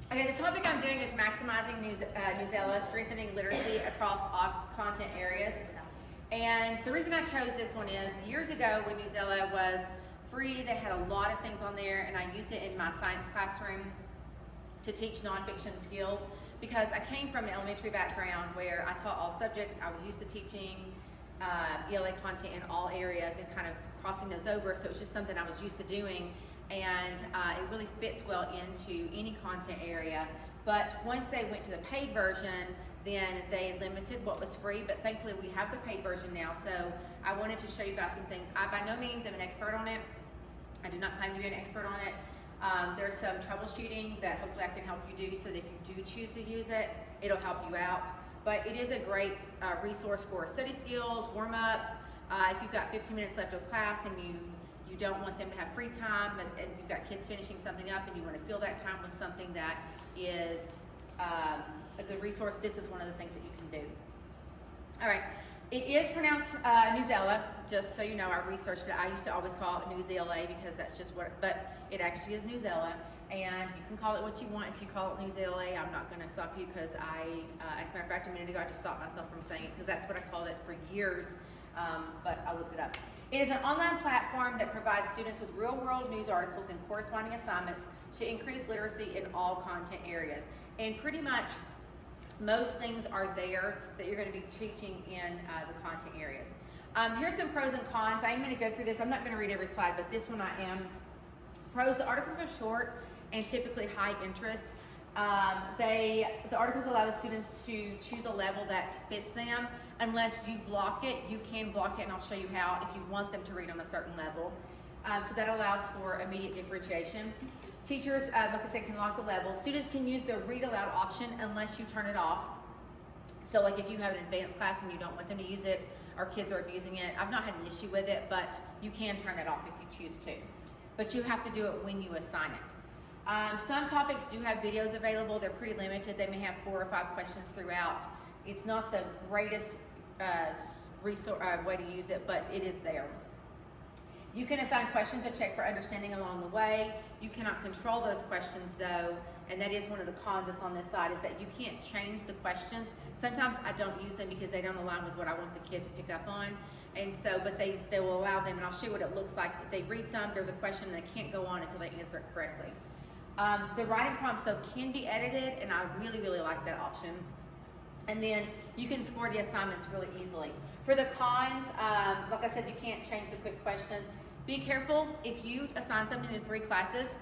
Okay, the topic I'm doing is maximizing Newsela, strengthening literacy across all content areas. And the reason I chose this one is years ago when Newsela was free, they had a lot of things on there, and I used it in my science classroom to teach nonfiction skills because I came from an elementary background where I taught all subjects. I was used to teaching ELA content in all areas and kind of crossing those over, so it's just something I was used to doing, and it really fits well into any content area. But once they went to the paid version, then they limited what was free, but thankfully we have the paid version now, so I wanted to show you guys some things. I by no means am an expert on it. I do not claim to be an expert on it. There's some troubleshooting that hopefully I can help you do, so that if you do choose to use it, it'll help you out. But it is a great resource for study skills, warm-ups. If you've got 15 minutes left of class and you don't want them to have free time, and you've got kids finishing something up and you want to fill that time with something that is a good resource, this is one of the things that you can do. All right, it is pronounced Newsela, just so you know. I researched it. I used to always call it Newsela because that's just what, but it actually is Newsela, and you can call it what you want. If you call it Newsela, I'm not going to stop you because as a matter of fact, a minute ago I just stopped myself from saying it because that's what I called it for years, but I looked it up. It is an online platform that provides students with real-world news articles and corresponding assignments to increase literacy in all content areas. And pretty much most things are there that you're going to be teaching in the content areas. Here's some pros and cons. I'm going to go through this. I'm not going to read every slide, but this one I am. Pros: the articles are short and typically high interest. The articles allow the students to choose a level that fits them. Unless you block it, you can block it, and I'll show you how if you want them to read on a certain level. So that allows for immediate differentiation. Teachers, like I said, can lock the level. Students can use the read aloud option unless you turn it off. So like if you have an advanced class and you don't want them to use it, or kids are abusing it, I've not had an issue with it, but you can turn it off if you choose to. But you have to do it when you assign it. Some topics do have videos available. They're pretty limited. They may have 4 or 5 questions throughout. It's not the greatest way to use it, but it is there. You can assign questions to check for understanding along the way. You cannot control those questions though, and that is one of the cons that's on this side, is that you can't change the questions. Sometimes I don't use them because they don't align with what I want the kid to pick up on, and so, but they will allow them, and I'll show you what it looks like. If they read some, there's a question and they can't go on until they answer it correctly. The writing prompts though can be edited, and I really, really like that option. And then you can score the assignments really easily. For the cons, like I said, you can't change the quick questions. Be careful if you assign something to 3 classes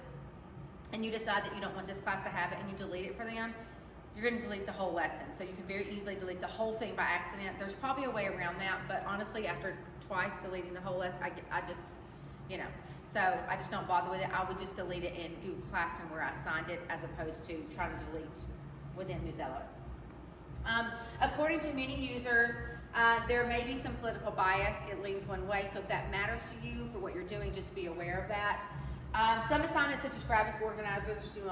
and you decide that you don't want this class to have it and you delete it for them, you're going to delete the whole lesson. So you can very easily delete the whole thing by accident. There's probably a way around that, but honestly, after twice deleting the whole lesson, I just, you know, so I just don't bother with it. I would just delete it in Google Classroom where I assigned it, as opposed to trying to delete within Newsela. According to many users, there may be some political bias. It leans one way, so if that matters to you for what you're doing, just be aware of that. Some assignments, such as graphic organizers, do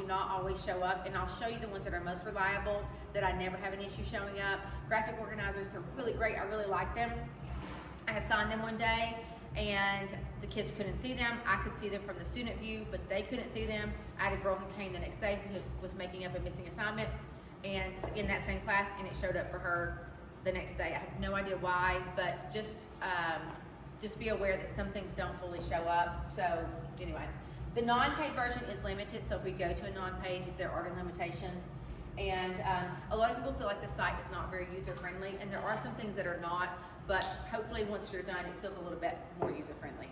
not always show up, and I'll show you the ones that are most reliable, that I never have an issue showing up. Graphic organizers, they're really great. I really like them. I assigned them one day, and the kids couldn't see them. I could see them from the student view, but they couldn't see them. I had a girl who came the next day who was making up a missing assignment, and in that same class, and it showed up for her the next day. I have no idea why, but just be aware that some things don't fully show up. So anyway, the non-paid version is limited, so if we go to a non-paid, there are limitations. And a lot of people feel like the site is not very user-friendly, and there are some things that are not, but hopefully once you're done, it feels a little bit more user-friendly.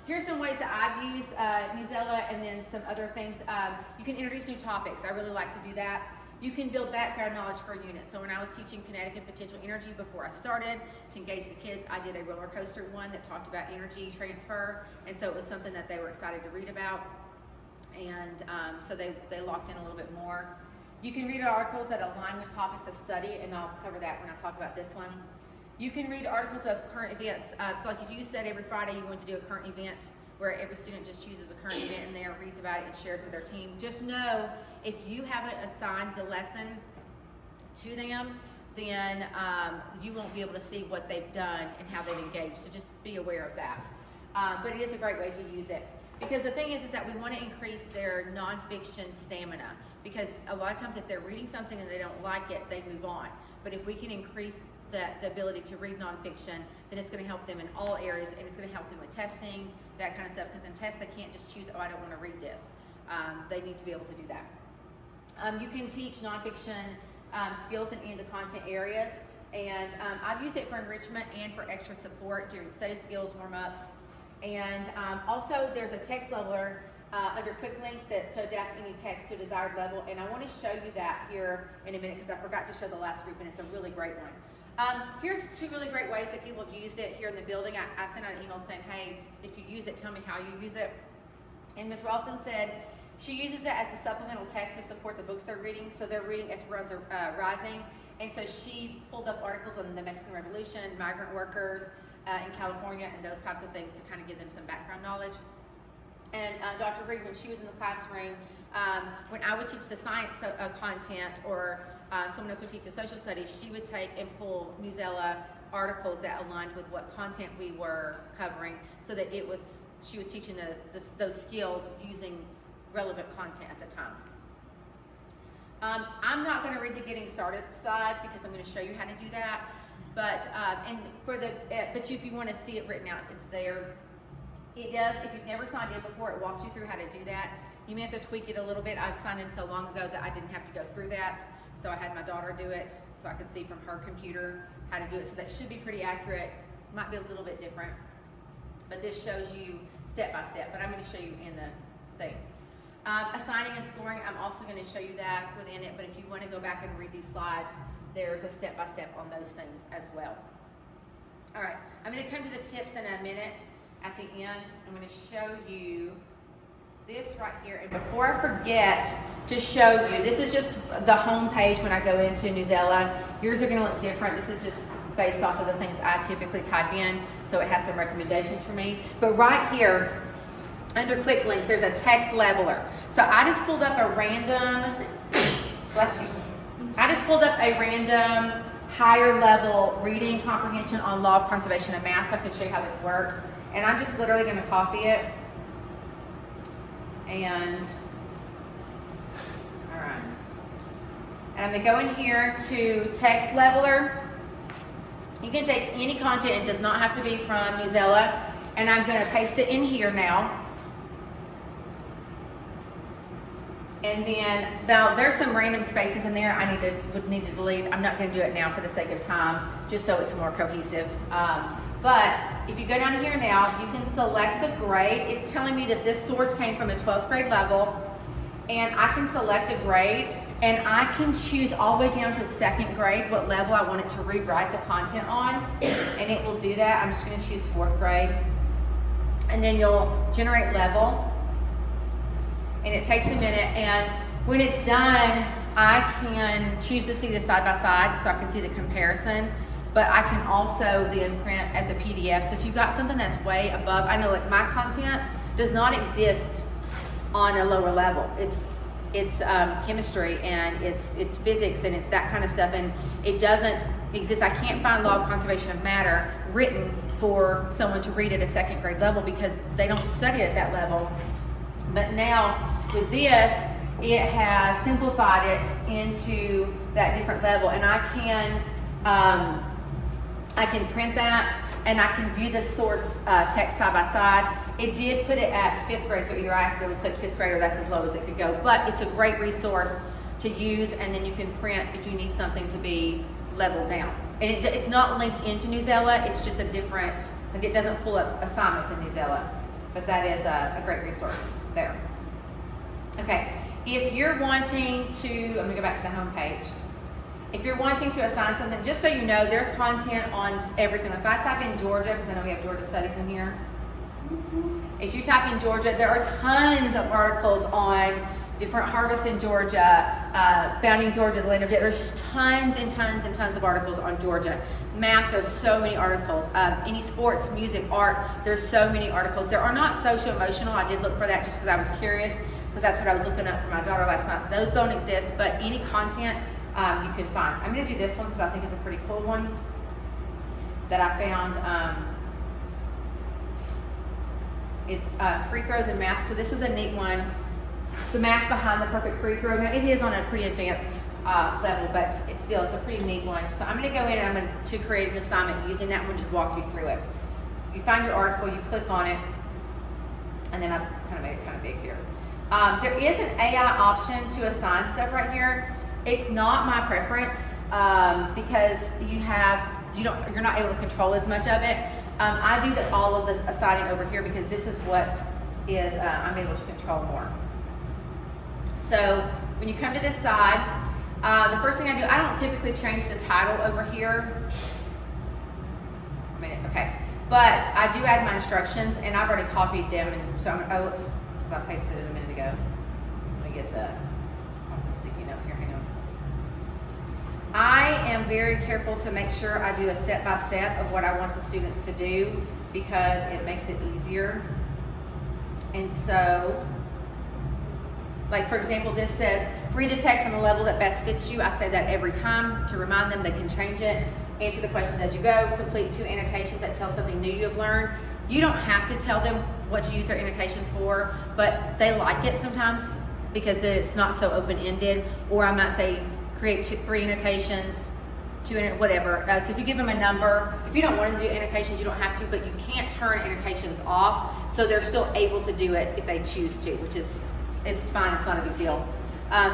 Here's some ways that I've used Newsela, and then some other things. You can introduce new topics. I really like to do that. You can build background knowledge for a unit. So when I was teaching kinetic and potential energy before I started to engage the kids, I did a roller coaster one that talked about energy transfer, and so it was something that they were excited to read about, and so they locked in a little bit more. You can read articles that align with topics of study, and I'll cover that when I talk about this one. You can read articles of current events. So like if you said every Friday you want to do a current event, where every student just chooses a current event in there, reads about it, and shares with their team. Just know, if you haven't assigned the lesson to them, then you won't be able to see what they've done and how they've engaged. So just be aware of that. But it is a great way to use it. Because the thing is that we want to increase their nonfiction stamina. Because a lot of times if they're reading something and they don't like it, they move on. But if we can increase the ability to read nonfiction, then it's going to help them in all areas, and it's going to help them with testing, that kind of stuff. Because in tests, they can't just choose, oh, I don't want to read this. They need to be able to do that. You can teach nonfiction skills in any of the content areas. And I've used it for enrichment and for extra support during study skills warm-ups. And also there's a text leveler under quick links to adapt any text to a desired level. And I want to show you that here in a minute because I forgot to show the last group, and it's a really great one. Here's 2 really great ways that people have used it here in the building. I sent out an email saying, hey, if you use it, tell me how you use it. And Ms. Ralston said she uses it as a supplemental text to support the books they're reading. So they're reading Esperanza Rising. And so she pulled up articles on the Mexican Revolution, migrant workers in California, and those types of things to kind of give them some background knowledge. And Dr. Reed, when she was in the classroom, when I would teach the science content, or someone else would teach the social studies, she would take and pull Newsela articles that aligned with what content we were covering, so that she was teaching those skills using relevant content at the time. I'm not going to read the getting started slide because I'm going to show you how to do that. But but if you want to see it written out, it's there. It does. If you've never signed in before, it walks you through how to do that. You may have to tweak it a little bit. I've signed in so long ago that I didn't have to go through that. So I had my daughter do it so I could see from her computer how to do it. So that should be pretty accurate. Might be a little bit different. But this shows you step by step. But I'm going to show you in the thing. Assigning and scoring, I'm also going to show you that within it. But if you want to go back and read these slides, there's a step by step on those things as well. All right. I'm going to come to the tips in a minute. At the end, I'm going to show you this right here. And before I forget to show you, this is just the home page when I go into Newsela. Yours are going to look different. This is just based off of the things I typically type in, so it has some recommendations for me. But right here, under quick links, there's a text leveler. So I just pulled up a random, bless you. I just pulled up a random higher level reading comprehension on law of conservation of mass, so I can show you how this works. And I'm just literally going to copy it. And, all right. And I'm going to go in here to text leveler. You can take any content. It does not have to be from Newsela. And I'm going to paste it in here now. And then now there's some random spaces in there I would need to delete. I'm not going to do it now for the sake of time, just so it's more cohesive. But if you go down here now, you can select the grade. It's telling me that this source came from a 12th grade level, and I can select a grade, and I can choose all the way down to 2nd grade what level I want it to rewrite the content on, and it will do that. I'm just going to choose 4th grade, and then you'll generate level, and it takes a minute, and when it's done, I can choose to see this side by side so I can see the comparison. But I can also then print as a PDF. So if you've got something that's way above, I know like my content does not exist on a lower level. It's chemistry and it's physics and it's that kind of stuff, and it doesn't exist. I can't find law of conservation of matter written for someone to read at a 2nd grade level because they don't study at that level. But now with this, it has simplified it into that different level, and I can print that, and I can view the source text side by side. It did put it at 5th grade, so either I accidentally clicked 5th grade or that's as low as it could go. But it's a great resource to use, and then you can print if you need something to be leveled down. And it's not linked into Newsela, it's just a different, like it doesn't pull up assignments in Newsela. But that is a great resource there. Okay, if you're wanting to, I'm going to go back to the home page. If you're wanting to assign something, just so you know, there's content on everything. If I type in Georgia, because I know we have Georgia studies in here. If you type in Georgia, there are tons of articles on different harvests in Georgia, founding Georgia, the land of dead. There's tons and tons and tons of articles on Georgia. Math, there's so many articles. Any sports, music, art, there's so many articles. There are not social-emotional. I did look for that just because I was curious, because that's what I was looking up for my daughter last night. Those don't exist, but any content you can find. I'm going to do this one because I think it's a pretty cool one that I found. It's free throws in math. So this is a neat one. The math behind the perfect free throw. Now it is on a pretty advanced level, but it's a pretty neat one. So I'm going to go in and I'm going to create an assignment using that one to walk you through it. You find your article, you click on it, and then I've kind of made it kind of big here. There is an AI option to assign stuff right here. It's not my preference because you're not able to control as much of it. I do all of the assigning over here because this is what is I'm able to control more. So when you come to this side, the first thing I do, I don't typically change the title over here. Okay, but I do add my instructions, and I've already copied them, and so I'm because I pasted it a minute ago. Let me get off the sticky note here. Hang on. I am very careful to make sure I do a step-by-step of what I want the students to do because it makes it easier. And so, like for example, this says, read the text on the level that best fits you. I say that every time to remind them they can change it. Answer the questions as you go. Complete 2 annotations that tell something new you have learned. You don't have to tell them what to use their annotations for, but they like it sometimes because it's not so open-ended. Or I might say, create 3 annotations, 2, whatever. So if you give them a number, if you don't want them to do annotations, you don't have to, but you can't turn annotations off, so they're still able to do it if they choose to, which is, it's fine, it's not a big deal.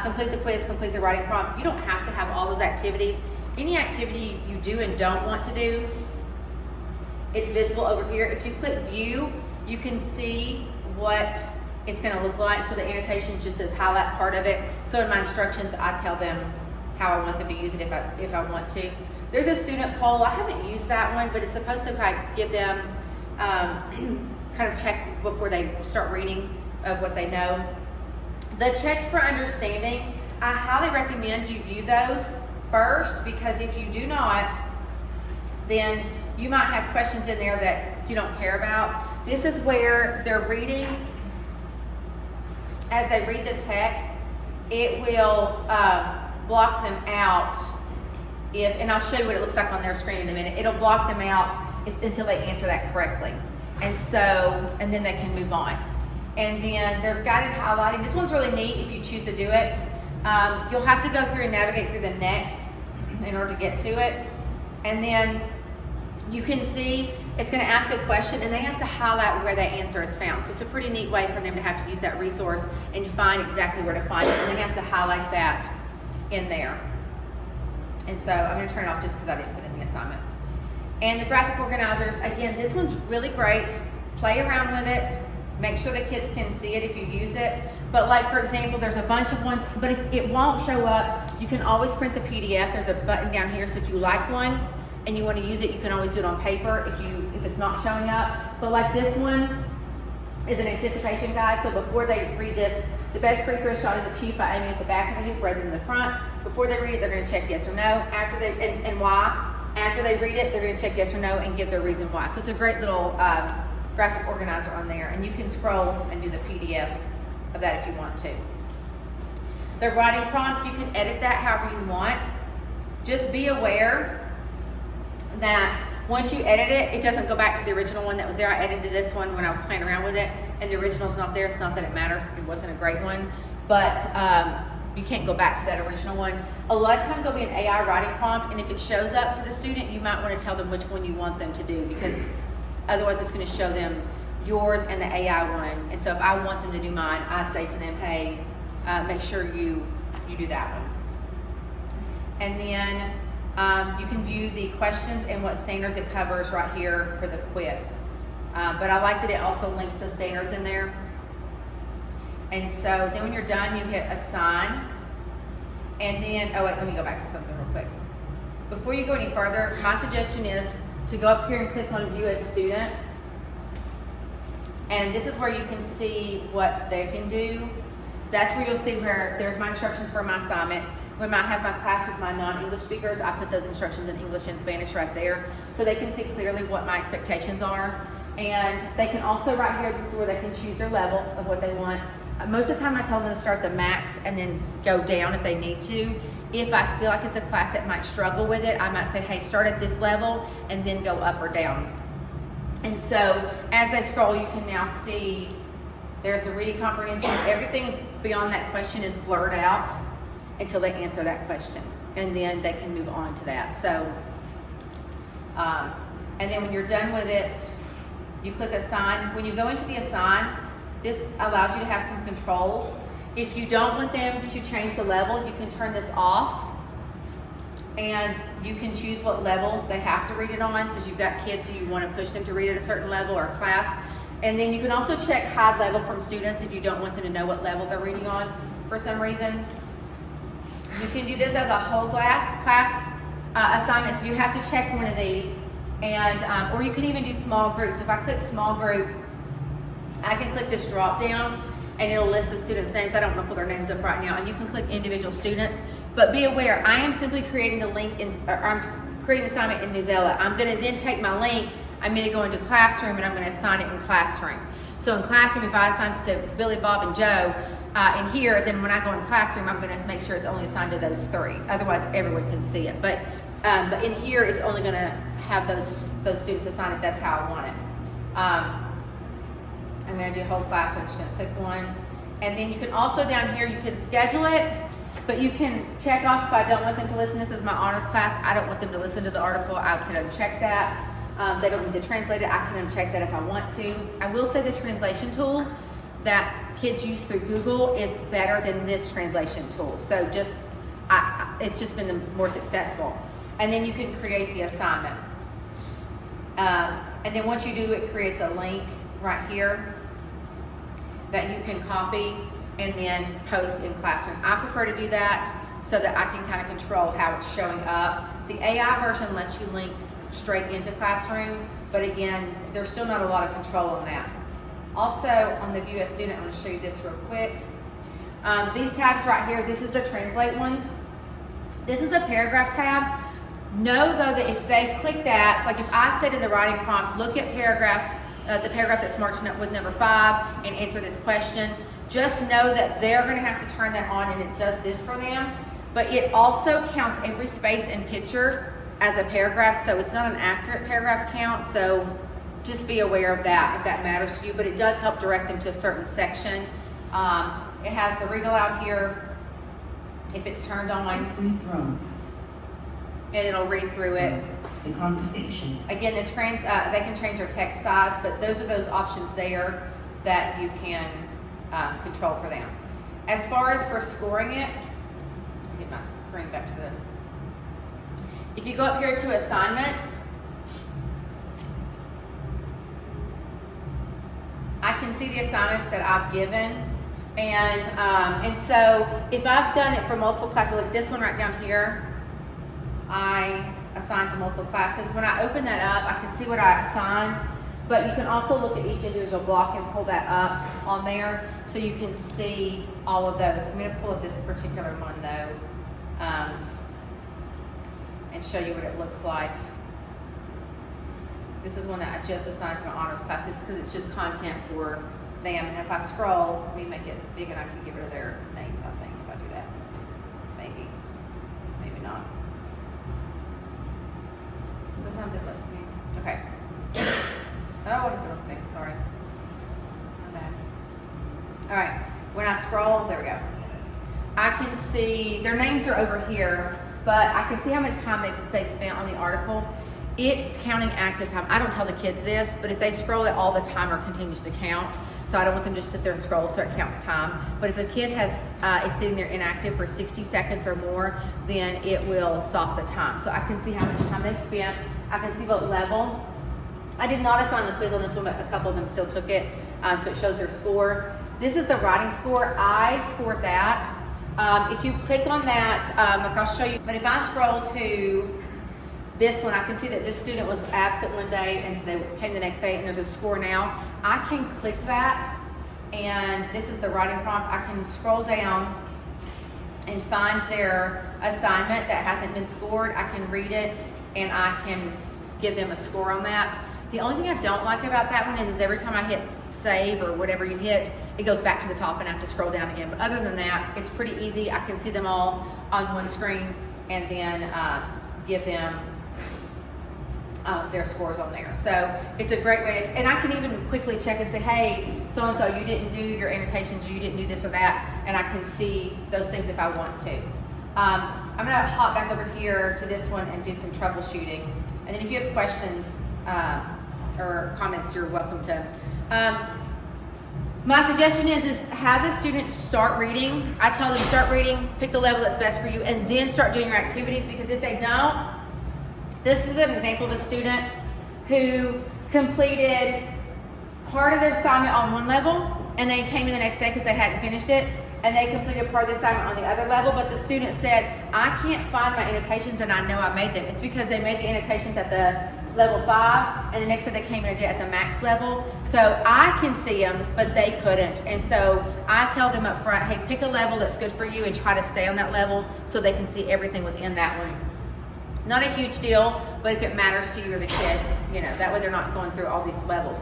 Complete the quiz, complete the writing prompt. You don't have to have all those activities. Any activity you do and don't want to do, it's visible over here. If you click view, you can see what it's going to look like. So the annotation just says highlight part of it. So in my instructions, I tell them how I want them to use it if I want to. There's a student poll. I haven't used that one, but it's supposed to kind of give them kind of check before they start reading of what they know. The checks for understanding, I highly recommend you view those first, because if you do not, then you might have questions in there that you don't care about. This is where they're reading. As they read the text, it will block them out and I'll show you what it looks like on their screen in a minute. It'll block them out until they answer that correctly. And then they can move on. And then there's guided highlighting. This one's really neat if you choose to do it. You'll have to go through and navigate through the next in order to get to it. And then you can see it's going to ask a question and they have to highlight where that answer is found. So it's a pretty neat way for them to have to use that resource and find exactly where to find it. And they have to highlight that in there. And so I'm going to turn it off just because I didn't put it in the assignment. And the graphic organizers, again, this one's really great. Play around with it. Make sure the kids can see it if you use it. But like, for example, there's a bunch of ones, but if it won't show up, you can always print the PDF. There's a button down here, so if you like one and you want to use it, you can always do it on paper if it's not showing up. But like this one is an anticipation guide, so before they read this, the best free throw shot is achieved by aiming at the back of the hoop rather than the front. Before they read it, they're going to check yes or no. And why? After they read it, they're going to check yes or no and give their reason why. So it's a great little graphic organizer on there, and you can scroll and do the PDF of that if you want to. The writing prompt, you can edit that however you want. Just be aware that once you edit it, it doesn't go back to the original one that was there. I edited this one when I was playing around with it, and the original's not there. It's not that it matters. It wasn't a great one, but you can't go back to that original one. A lot of times there'll be an AI writing prompt, and if it shows up for the student, you might want to tell them which one you want them to do, because otherwise it's going to show them yours and the AI one. And so if I want them to do mine, I say to them, hey, make sure you do that one. And then you can view the questions and what standards it covers right here for the quiz. But I like that it also links the standards in there. And so then when you're done, you hit assign. And then, oh wait, let me go back to something real quick. Before you go any further, my suggestion is to go up here and click on view as student. And this is where you can see what they can do. That's where you'll see where there's my instructions for my assignment. When I have my class with my non-English speakers, I put those instructions in English and Spanish right there, so they can see clearly what my expectations are. And they can also, right here, this is where they can choose their level of what they want. Most of the time I tell them to start the max and then go down if they need to. If I feel like it's a class that might struggle with it, I might say, hey, start at this level and then go up or down. And so as they scroll, you can now see there's a reading comprehension. Everything beyond that question is blurred out until they answer that question. And then they can move on to that. So, and then when you're done with it, you click assign. When you go into the assign, this allows you to have some controls. If you don't want them to change the level, you can turn this off. And you can choose what level they have to read it on. So if you've got kids who you want to push them to read at a certain level or a class. And then you can also check high level from students if you don't want them to know what level they're reading on for some reason. You can do this as a whole class assignment, so you have to check one of these. And or you can even do small groups. If I click small group, I can click this drop down and it'll list the students' names. I don't want to pull their names up right now. And you can click individual students. But be aware, I am simply creating I'm creating an assignment in Newsela. I'm going to then take my link, I'm going to go into Classroom, and I'm going to assign it in Classroom. So in Classroom, if I assign it to Billy, Bob, and Joe in here, then when I go in Classroom, I'm going to make sure it's only assigned to those 3. Otherwise, everyone can see it. But in here, it's only going to have those students assigned if that's how I want it. I'm going to do whole class. I'm just going to click one. And then you can also down here, you can schedule it. But you can check off if I don't want them to listen. This is my honors class. I don't want them to listen to the article. I can uncheck that. They don't need to translate it. I can uncheck that if I want to. I will say the translation tool that kids use through Google is better than this translation tool. So it's just been the more successful. And then you can create the assignment. And then once you do, it creates a link right here that you can copy and then post in Classroom. I prefer to do that so that I can kind of control how it's showing up. The AI version lets you link straight into Classroom, but again, there's still not a lot of control on that. Also, on the View as Student, I'm going to show you this real quick. These tabs right here, this is the Translate one. This is a paragraph tab. Know though that if they click that, like if I said in the writing prompt, look at the paragraph that's marked with number 5 and answer this question, just know that they're going to have to turn that on and it does this for them. But it also counts every space and picture as a paragraph, so it's not an accurate paragraph count, so just be aware of that if that matters to you. But it does help direct them to a certain section. It has the read aloud here if it's turned on. Free throw. And it'll read through it. The conversation. Again, they can change their text size, but those are those options there that you can control for them. As far as for scoring it, let me get my screen back to if you go up here to assignments, I can see the assignments that I've given, and so if I've done it for multiple classes, like this one right down here, I assigned to multiple classes. When I open that up, I can see what I assigned. But you can also look at each individual block and pull that up on there so you can see all of those. I'm going to pull up this particular one though and show you what it looks like. This is one that I just assigned to my honors classes because it's just content for them. And if I scroll, let me make it big and I can get rid of their names, I think, if I do that. Maybe. Maybe not. Sometimes it lets me. Okay. Oh, I hit the wrong thing, sorry. My bad. All right, when I scroll, there we go. I can see, their names are over here, but I can see how much time they spent on the article. It's counting active time. I don't tell the kids this, but if they scroll it all the time, it continues to count. So I don't want them to just sit there and scroll, so it counts time. But if a kid is sitting there inactive for 60 seconds or more, then it will stop the time. So I can see how much time they've spent. I can see what level. I did not assign the quiz on this one, but a couple of them still took it, so it shows their score. This is the writing score. I scored that. If you click on that, like I'll show you, but if I scroll to this one, I can see that this student was absent one day and so they came the next day and there's a score now. I can click that, and this is the writing prompt. I can scroll down and find their assignment that hasn't been scored. I can read it and I can give them a score on that. The only thing I don't like about that one is every time I hit save or whatever you hit, it goes back to the top and I have to scroll down again. But other than that, it's pretty easy. I can see them all on one screen and then give them their scores on there. So it's a great way to, and I can even quickly check and say, hey, so-and-so, you didn't do your annotations, or you didn't do this or that, and I can see those things if I want to. I'm gonna hop back over here to this one and do some troubleshooting. And then if you have questions or comments, you're welcome to. My suggestion is have the student start reading. I tell them start reading, pick the level that's best for you, and then start doing your activities, because if they don't, this is an example of a student who completed part of their assignment on one level, and they came in the next day because they hadn't finished it, and they completed part of the assignment on the other level, but the student said, I can't find my annotations and I know I made them. It's because they made the annotations at the level 5, and the next day they came in and did it at the max level. So I can see them, but they couldn't. And so I tell them up front, hey, pick a level that's good for you and try to stay on that level so they can see everything within that one. Not a huge deal, but if it matters to you or the kid, you know, that way they're not going through all these levels.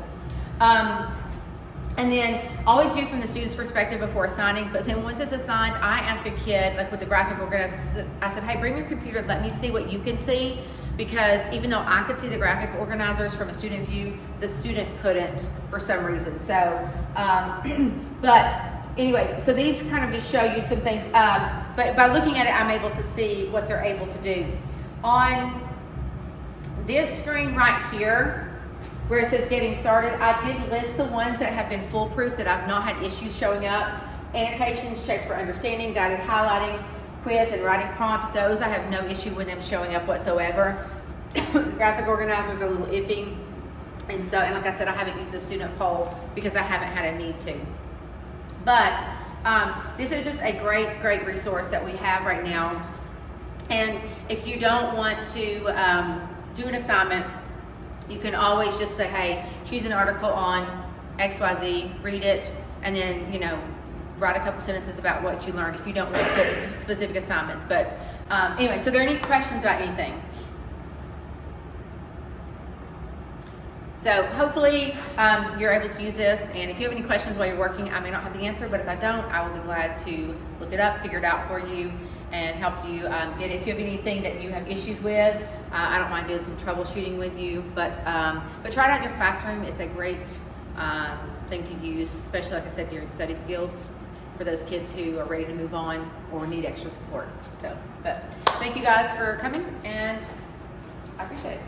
And then always do from the student's perspective before assigning, but then once it's assigned, I ask a kid, like with the graphic organizer, I said, hey, bring your computer, let me see what you can see, because even though I could see the graphic organizers from a student view, the student couldn't for some reason. So, but anyway, so these kind of just show you some things, but by looking at it, I'm able to see what they're able to do. On this screen right here, where it says getting started, I did list the ones that have been foolproof, that I've not had issues showing up. Annotations, checks for understanding, guided highlighting, quiz, and writing prompt. Those I have no issue with them showing up whatsoever. The graphic organizers are a little iffy. And so, and like I said, I haven't used the student poll because I haven't had a need to. But this is just a great, great resource that we have right now. And if you don't want to do an assignment, you can always just say, hey, choose an article on XYZ, read it, and then, you know, write a couple sentences about what you learned if you don't want to put specific assignments. But anyway, so are there any questions about anything? So hopefully you're able to use this, and if you have any questions while you're working, I may not have the answer, but if I don't, I will be glad to look it up, figure it out for you, and help you get it. If you have anything that you have issues with, I don't mind doing some troubleshooting with you, but try it out in your classroom. It's a great thing to use, especially, like I said, during study skills for those kids who are ready to move on or need extra support. So, but thank you guys for coming, and I appreciate it.